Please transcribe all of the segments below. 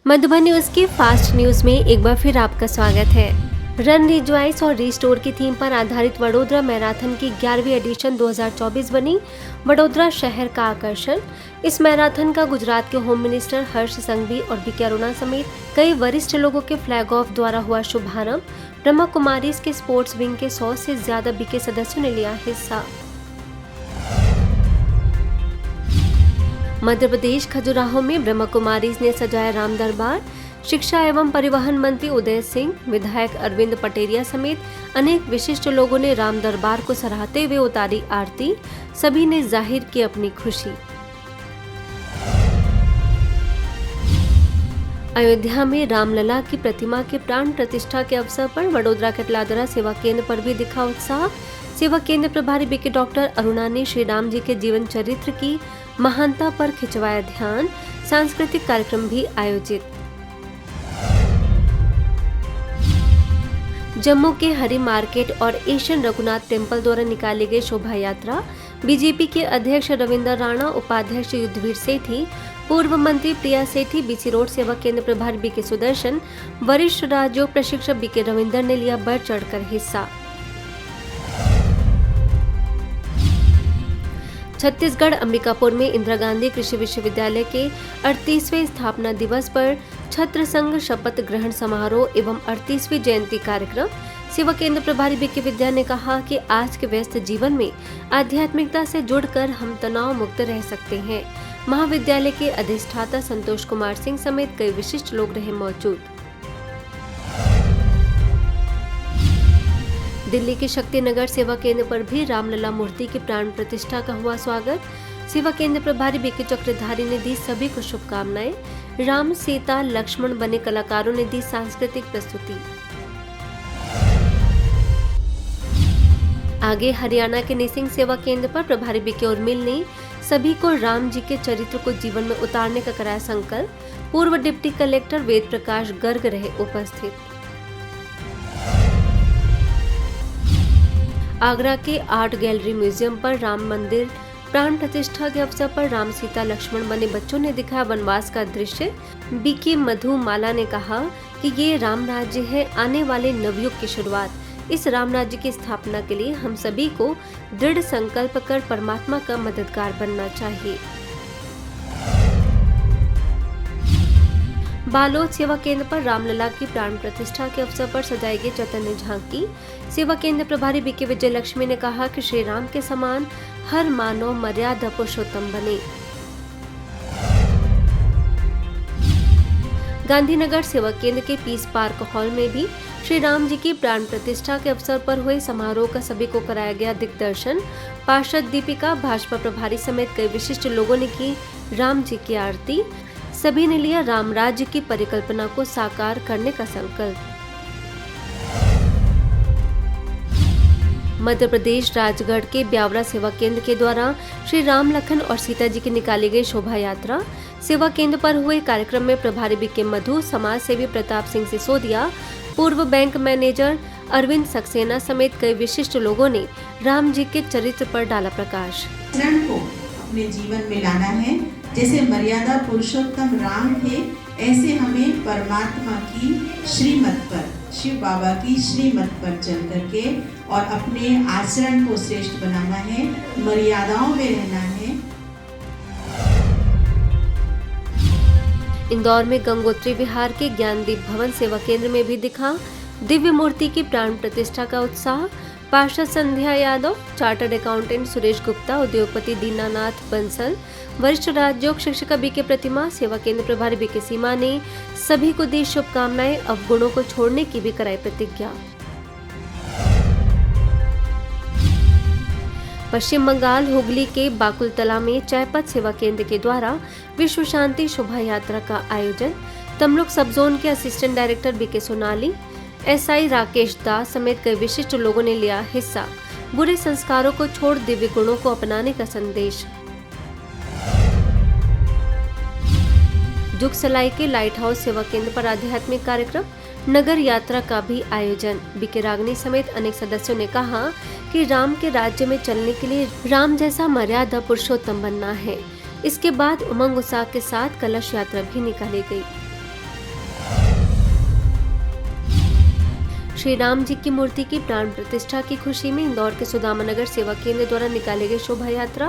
Madhuban news की fast news में एक बार फिर आपका स्वागत है। रन रिजॉइस और रिस्टोर की थीम पर आधारित वडोदरा मैराथन की 11वीं एडिशन 2024 बनी वडोदरा शहर का आकर्षण। इस मैराथन का गुजरात के होम मिनिस्टर हर्ष संघवी और बीके अरोड़ा समेत कई वरिष्ठ लोगों के फ्लैग ऑफ द्वारा हुआ शुभारंभ। ब्रह्मा कुमारीज के स्पोर्ट्स विंग के 100 से ज्यादा बीके सदस्यों ने लिया हिस्सा। मध्य प्रदेश खजुराहो में ब्रह्मा कुमारीज ने सजाया राम दरबार। शिक्षा एवं परिवहन मंत्री उदय सिंह, विधायक अरविंद पटेरिया समेत अनेक विशिष्ट लोगों ने राम दरबार को सराहते हुए उतारी आरती। सभी ने जाहिर की अपनी खुशी। अयोध्या में रामलला की प्रतिमा की प्राण प्रतिष्ठा के अवसर पर वडोदरा कटलादरा सेवा केंद्र पर भी दिखा उत्साह। सेवा केंद्र प्रभारी बीके डॉक्टर अरुणा ने श्री राम जी के जीवन चरित्र की महानता पर खिंचवाया ध्यान। सांस्कृतिक कार्यक्रम भी आयोजित। जम्मू के हरि मार्केट और एशियन रघुनाथ टेम्पल द्वारा निकाली गई शोभा यात्रा। बीजेपी के अध्यक्ष रविंदर राणा, उपाध्यक्ष युद्धवीर सेठी, पूर्व मंत्री प्रिया सेठी, बीसी रोड सेवा केंद्र प्रभारी बीके सुदर्शन, वरिष्ठ राजयोग प्रशिक्षक बीके रविंदर ने लिया बढ़ चढ़कर हिस्सा। छत्तीसगढ़ अंबिकापुर में इंदिरा गांधी कृषि विश्वविद्यालय के 38वें स्थापना दिवस पर छात्र संघ शपथ ग्रहण समारोह एवं 38वीं जयंती कार्यक्रम। सेवा केंद्र प्रभारी बीके विद्या ने कहा कि आज के व्यस्त जीवन में आध्यात्मिकता से जुड़कर हम तनाव मुक्त रह सकते हैं। महाविद्यालय के अधिष्ठाता संतोष कुमार सिंह समेत कई विशिष्ट लोग रहे मौजूद। दिल्ली के शक्तिनगर सेवा केंद्र पर भी रामलला मूर्ति की प्राण प्रतिष्ठा का हुआ स्वागत। सेवा केंद्र प्रभारी बीके चक्रधारी ने दी सभी को शुभकामनाएं। राम, सीता, लक्ष्मण बने कलाकारों ने दी सांस्कृतिक प्रस्तुति। आगे हरियाणा के निसिंग सेवा केंद्र पर प्रभारी बीके उर्मिल ने सभी को राम जी के चरित्र को जीवन में उतारने का कराया संकल्प। पूर्व डिप्टी कलेक्टर वेद प्रकाश गर्ग रहे उपस्थित। आगरा के आर्ट गैलरी म्यूजियम पर राम मंदिर प्राण प्रतिष्ठा के अवसर पर राम, सीता, लक्ष्मण बने बच्चों ने दिखाया वनवास का दृश्य। बीके मधुमाला ने कहा कि ये राम राज्य है, आने वाले नवयुग की शुरुआत। इस राम राज्य की स्थापना के लिए हम सभी को दृढ़ संकल्प कर परमात्मा का मददगार बनना चाहिए। बालोद सेवा केंद्र पर रामलला की प्राण प्रतिष्ठा के अवसर पर सजाई गई चैतन्य झांकी। सेवा केंद्र प्रभारी बीके विजय लक्ष्मी ने कहा कि श्री राम के समान हर मानव मर्यादा पुरुषोत्तम बने। गांधीनगर सेवा केंद्र के पीस पार्क हॉल में भी श्री राम जी की प्राण प्रतिष्ठा के अवसर पर हुए समारोह का सभी को कराया गया दिग्दर्शन। पार्षद दीपिका, भाजपा प्रभारी समेत कई विशिष्ट लोगों ने की राम जी की आरती। सभी ने लिया राम राज्य की परिकल्पना को साकार करने का संकल्प। मध्य प्रदेश राजगढ़ के ब्यावरा सेवा केंद्र के द्वारा श्री राम, लखन और सीता जी की निकाली गई शोभा यात्रा। सेवा केंद्र पर हुए कार्यक्रम में प्रभारी बीके मधु, समाज सेवी प्रताप सिंह सिसोदिया, पूर्व बैंक मैनेजर अरविंद सक्सेना समेत कई विशिष्ट लोगों ने राम जी के चरित्र पर डाला प्रकाश। को अपने जीवन में लाना है। जैसे मर्यादा पुरुषोत्तम राम थे, ऐसे हमें परमात्मा की श्रीमत पर, शिव बाबा की श्रीमत पर चल करके और अपने आचरण को श्रेष्ठ बनाना है, मर्यादाओं में रहना है। इंदौर में गंगोत्री विहार के ज्ञानदीप भवन सेवा केंद्र में भी दिखा दिव्य मूर्ति की प्राण प्रतिष्ठा का उत्साह। पार्षद संध्या यादव, चार्टर्ड अकाउंटेंट सुरेश गुप्ता, उद्योगपति दीनानाथ बंसल, वरिष्ठ राजयोग शिक्षिका बीके प्रतिमा, सेवा केंद्र प्रभारी बीके सीमा ने सभी को दी शुभकामनाएं। अवगुणों को छोड़ने की भी कराई प्रतिज्ञा। पश्चिम बंगाल हुगली के बाकुलतला में चायपत सेवा केंद्र के द्वारा विश्व शांति शोभा यात्रा का आयोजन। तमलुक सब जोन के assistant director BK Sonali, SI Rakesh Das समेत कई विशिष्ट लोगों ने लिया हिस्सा। बुरे संस्कारों को छोड़ दिव्य गुणों को अपनाने का संदेश। जुगसलाई के लाइट हाउस सेवा केंद्र पर आध्यात्मिक कार्यक्रम, नगर यात्रा का भी आयोजन। बीके रागनी समेत अनेक सदस्यों ने कहा कि राम के राज्य में चलने के लिए राम जैसा मर्यादा पुरुषोत्तम बनना है। इसके बाद उमंग उत्साह के साथ कलश यात्रा भी निकाली गई। श्री राम जी की मूर्ति की प्राण प्रतिष्ठा की खुशी में इंदौर के सुदामानगर सेवा केंद्र द्वारा निकाली गई शोभा यात्रा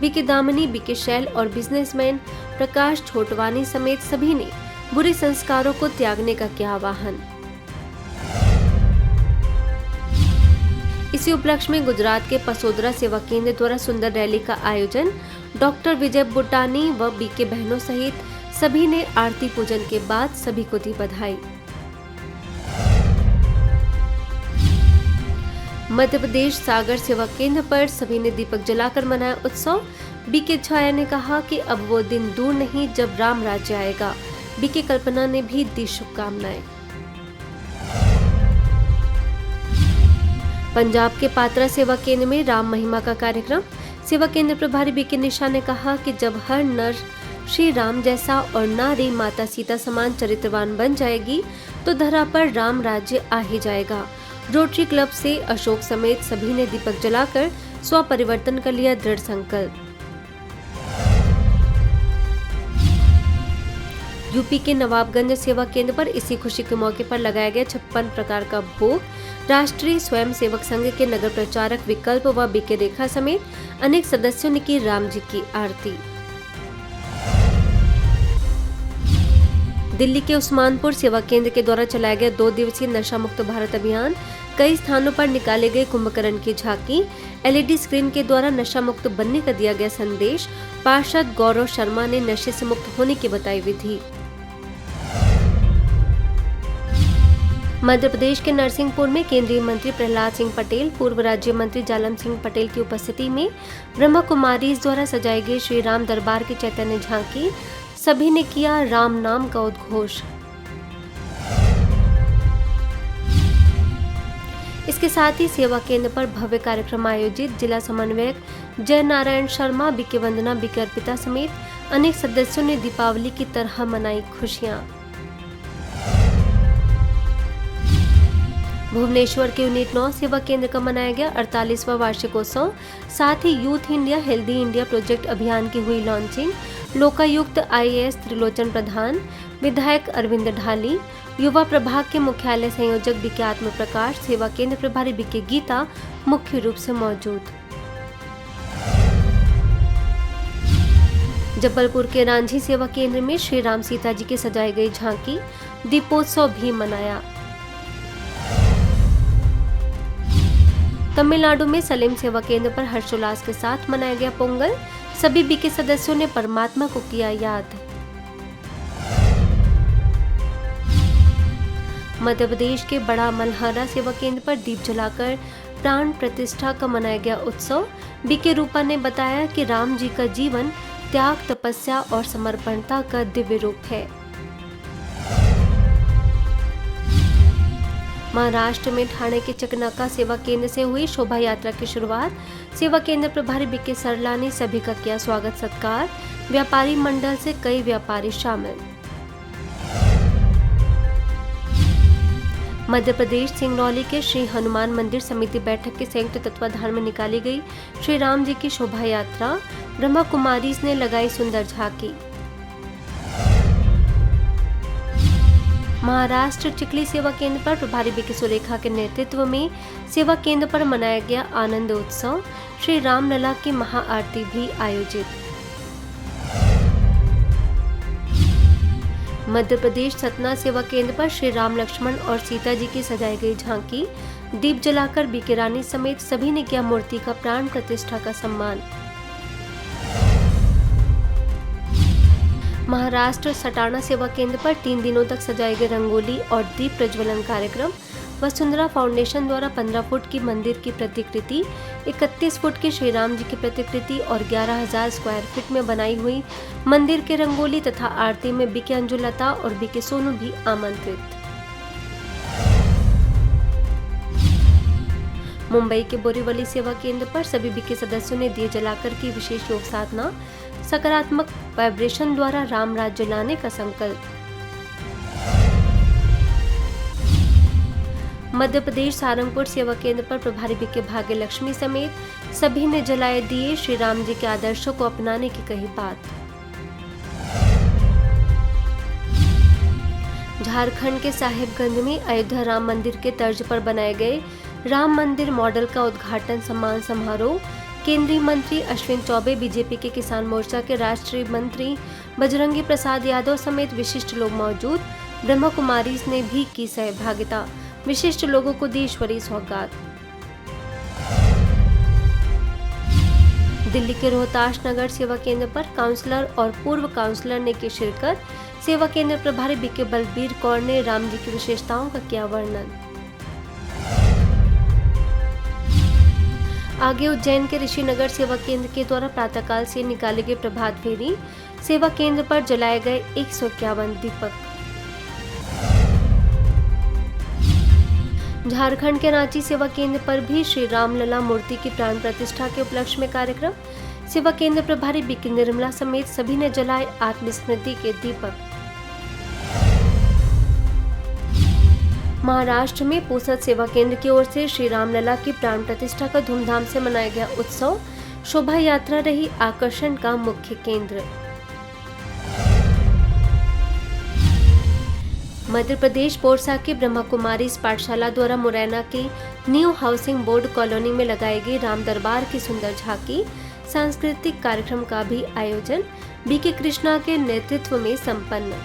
बीके दामिनी, बीके शैल और बिजनेसमैन प्रकाश छोटवानी समेत सभी ने बुरे संस्कारों को त्यागने का किया आह्वान। इसी उपलक्ष्य में गुजरात के पसोदरा सेवा केंद्र द्वारा सुंदर रैली का आयोजन डॉक्टर विजय बुटानी व बीके बहनों सहित सभी ने आरती पूजन के बाद सभी को दी बधाई। मध्य प्रदेश सागर सेवा केंद्र पर सभी ने दीपक जलाकर मनाया उत्सव। बीके छाया ने कहा कि अब वो दिन दूर नहीं जब राम राज्य आएगा। बीके कल्पना ने भी दी शुभकामनाएं। पंजाब के पात्रा सेवा केंद्र में राम महिमा का कार्यक्रम। सेवा केंद्र प्रभारी बीके निशा ने कहा कि जब हर नर श्री राम जैसा और नारी माता सीता समान चरित्रवान बन जाएगी तो धरा पर राम राज्य आ ही जाएगा। रोटरी क्लब से अशोक समेत सभी ने दीपक जलाकर स्व परिवर्तन कर लिया दृढ़ संकल्प। यूपी के नवाबगंज सेवा केंद्र पर इसी खुशी के मौके पर लगाया गया 56 प्रकार का भोग। राष्ट्रीय स्वयं सेवक संघ के नगर प्रचारक विकल्प व बीके रेखा समेत अनेक सदस्यों ने की राम जी की आरती। दिल्ली के उस्मानपुर सेवा केंद्र के द्वारा चलाया गया 2 दिवसीय नशा मुक्त भारत अभियान। कई स्थानों पर निकाले गए कुंभकर्ण की झांकी। एलईडी स्क्रीन के द्वारा नशा मुक्त बनने का दिया गया संदेश। पार्षद गौरव शर्मा ने नशे से मुक्त होने की बताई विधि। मध्य प्रदेश के नरसिंहपुर में केंद्रीय मंत्री प्रहलाद सिंह पटेल, पूर्व राज्य मंत्री जालम सिंह पटेल की उपस्थिति में ब्रह्मा कुमारीज द्वारा सजाई गई श्री राम दरबार की चैतन्य झांकी। सभी ने किया राम नाम का उद्घोष। इसके साथ ही सेवा केंद्र पर भव्य कार्यक्रम आयोजित। जिला समन्वयक जय नारायण शर्मा, बीके वंदना, बीके अर्पिता समेत अनेक सदस्यों ने दीपावली की तरह मनाई खुशियां। भुवनेश्वर के यूनिट 9 सेवा केंद्र का मनाया गया 48वां वार्षिकोत्सव। साथ ही youth India healthy India project अभियान की हुई लॉन्चिंग। लोकायुक्त IAS त्रिलोचन प्रधान, विधायक अरविंद ढाली, युवा प्रभाग के मुख्यालय संयोजक बीके आत्म प्रकाश, सेवा केंद्र प्रभारी बीके गीता मुख्य रूप से मौजूद। जबलपुर के रांझी सेवा केंद्र में श्री राम सीता जी की सजाई गई झांकी। दीपोत्सव भी मनाया। तमिलनाडु में सलेम सेवा केंद्र पर हर्षोल्लास के साथ मनाया गया पोंगल। सभी बीके सदस्यों ने परमात्मा को किया याद। मध्य प्रदेश के बड़ा मल्हारा सेवा केंद्र पर दीप जलाकर प्राण प्रतिष्ठा का मनाया गया उत्सव। बीके रूपा ने बताया कि राम जी का जीवन त्याग, तपस्या और समर्पणता का दिव्य रूप है। महाराष्ट्र में ठाणे के चकनाका सेवा केंद्र से हुई शोभा यात्रा की शुरुआत। सेवा केंद्र प्रभारी बीके सरला ने सभी का किया स्वागत सत्कार। व्यापारी मंडल से कई व्यापारी शामिल। मध्य प्रदेश सिंगरौली के श्री हनुमान मंदिर समिति बैठक के संयुक्त तत्वाधान में निकाली गई श्री राम जी की शोभा यात्रा। ब्रह्मा कुमारीज ने लगाई सुंदर झांकी। महाराष्ट्र चिखली सेवा केंद्र पर प्रभारी बीके सुरेखा के नेतृत्व में सेवा केंद्र पर मनाया गया आनंद उत्सव। श्री राम लला की महाआरती भी आयोजित। मध्य प्रदेश सतना सेवा केंद्र पर श्री राम, लक्ष्मण और सीता जी की सजाई गई झांकी। दीप जलाकर बीके रानी समेत सभी ने किया मूर्ति का प्राण प्रतिष्ठा का सम्मान। महाराष्ट्र सटाणा सेवा केंद्र पर 3 दिनों तक सजाए गए रंगोली और दीप प्रज्वलन कार्यक्रम। वसुंधरा फाउंडेशन द्वारा 15 फुट की मंदिर की प्रतिकृति, 31 फुट की श्री राम जी की प्रतिकृति और 11,000 स्क्वायर फीट में बनाई हुई मंदिर के रंगोली तथा आरती में बीके अंजुलता और बीके सोनू भी आमंत्रित। मुंबई के बोरीवली सेवा केंद्र पर सभी बीके सदस्यों ने दिए जलाकर की विशेष योग साधना। सकारात्मक वाइब्रेशन द्वारा राम राज्य लाने का संकल्प। मध्य प्रदेश सारंगपुर सेवा केंद्र पर प्रभारी बीके भाग्य लक्ष्मी समेत सभी ने जलाए दिए। श्री राम जी के आदर्शों को अपनाने की कही बात। झारखंड के साहिबगंज में अयोध्या राम मंदिर के तर्ज पर बनाए गए राम मंदिर मॉडल का उद्घाटन सम्मान समारोह केंद्रीय मंत्री अश्विन चौबे, बीजेपी के किसान मोर्चा के राष्ट्रीय मंत्री बजरंगी प्रसाद यादव समेत विशिष्ट लोग मौजूद। ब्रह्मा कुमारी ने भी की सहभागिता, विशिष्ट लोगों को दी ईश्वरीय सौगात। दिल्ली के रोहतास नगर सेवा केंद्र पर काउंसलर और पूर्व काउंसलर ने की शिरकत। सेवा केंद्र प्रभारी बीके बलबीर कौर ने राम जी की विशेषताओं का किया वर्णन। आगे उज्जैन के ऋषिनगर सेवा केंद्र के द्वारा प्रातःकाल से निकाली गई प्रभात फेरी। सेवा केंद्र पर जलाए गए 151 दीपक। झारखंड के रांची सेवा केंद्र पर भी श्री रामलला मूर्ति की प्राण प्रतिष्ठा के उपलक्ष्य में कार्यक्रम। सेवा केंद्र प्रभारी बीके निर्मला समेत सभी ने जलाए आत्मस्मृति के दीपक। महाराष्ट्र में पूसद सेवा केंद्र की ओर से श्री रामलला की प्राण प्रतिष्ठा का धूमधाम से मनाया गया उत्सव। शोभा यात्रा रही आकर्षण का मुख्य केंद्र। मध्य प्रदेश पोरसा के ब्रह्मा कुमारी पाठशाला द्वारा मुरैना के न्यू हाउसिंग बोर्ड कॉलोनी में लगाई गई राम दरबार की सुंदर झांकी। सांस्कृतिक कार्यक्रम का भी आयोजन बीके कृष्णा के नेतृत्व में संपन्न।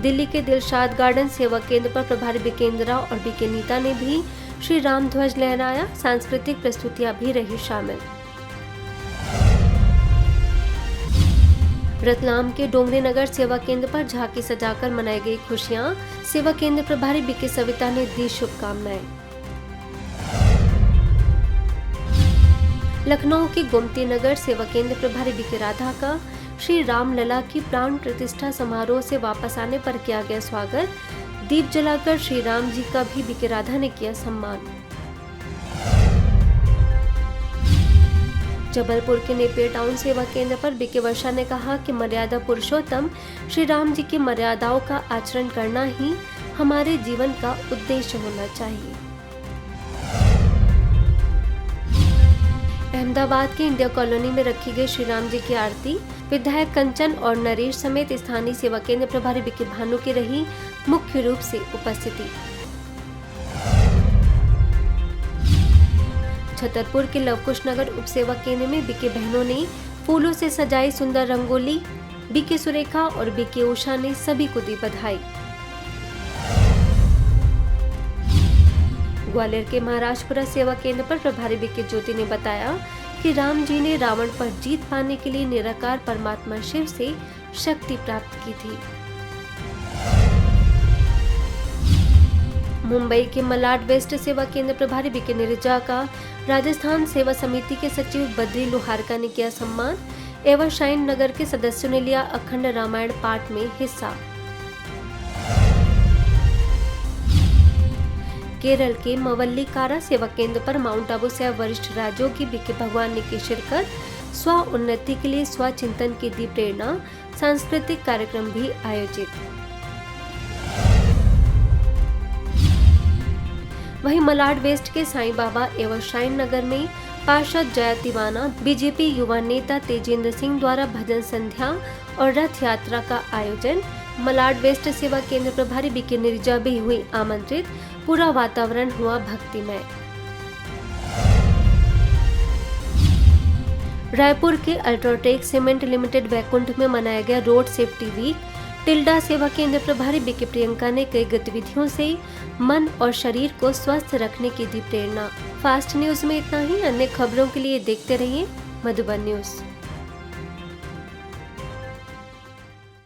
दिल्ली के दिलशाद गार्डन सेवा केंद्र पर प्रभारी बीकेंद्रा और बीके नीता ने भी श्री राम ध्वज लहराया। सांस्कृतिक प्रस्तुतियां भी रही शामिल। रतलाम के डोंगरी नगर सेवा केंद्र पर झांकी सजाकर मनाई गई खुशियां। सेवा केंद्र प्रभारी बीके सविता ने दी शुभकामनाएं। लखनऊ के गोमती नगर सेवा केंद्र प्रभारी बीके राधा का श्री रामलला की प्राण प्रतिष्ठा समारोह से वापस आने पर किया गया स्वागत। दीप जलाकर श्री राम जी का भी बीके राधा ने किया सम्मान। जबलपुर के नेपियर टाउन सेवा केंद्र पर बीके वर्षा ने कहा कि मर्यादा पुरुषोत्तम श्री राम जी की मर्यादाओं का आचरण करना ही हमारे जीवन का उद्देश्य होना चाहिए। अहमदाबाद के इंडिया कॉलोनी में रखी गई श्री राम जी की आरती। विधायक कंचन और नरेश समेत स्थानीय सेवा केंद्र प्रभारी बीके भानु की रही मुख्य रूप से उपस्थिति। छतरपुर के लवकुश नगर उप सेवा केंद्र में बीके बहनों ने फूलों से सजाई सुंदर रंगोली। बीके सुरेखा और बीके उषा ने सभी को दी बधाई। ग्वालियर के महाराजपुरा सेवा केंद्र पर प्रभारी बीके ज्योति ने बताया कि राम जी ने रावण पर जीत पाने के लिए निराकार परमात्मा शिव से शक्ति प्राप्त की थी। मुंबई के मलाड वेस्ट सेवा केंद्र प्रभारी बीके नीरजा का राजस्थान सेवा समिति के सचिव बद्री लोहारका ने किया सम्मान। एवरशाइन नगर के सदस्यों ने लिया अखंड रामायण पाठ में हिस्सा। केरल के मवल्लीकारा सेवा केंद्र पर माउंट आबू से वरिष्ठ राजयोगी बीके भगवान ने की शिरकत। स्व उन्नति के लिए स्व चिंतन की दी प्रेरणा। सांस्कृतिक कार्यक्रम भी आयोजित। वहीं मलाड वेस्ट के साईं बाबा एवरशाइन नगर में पार्षद जया तिवाना, बीजेपी युवा नेता तेजेंद्र सिंह द्वारा भजन संध्या और रथ यात्रा का आयोजन। मलाड वेस्ट सेवा केंद्र प्रभारी बीके नीरजा भी हुई आमंत्रित। पूरा वातावरण हुआ भक्तिमय। रायपुर के अल्ट्राटेक सीमेंट लिमिटेड वैकुंठ में मनाया गया रोड सेफ्टी वीक। टिल्डा सेवा केंद्र प्रभारी बीके प्रियंका ने कई गतिविधियों से मन और शरीर को स्वस्थ रखने की दी प्रेरणा। फास्ट न्यूज में इतना ही। अन्य खबरों के लिए देखते रहिए मधुबन न्यूज।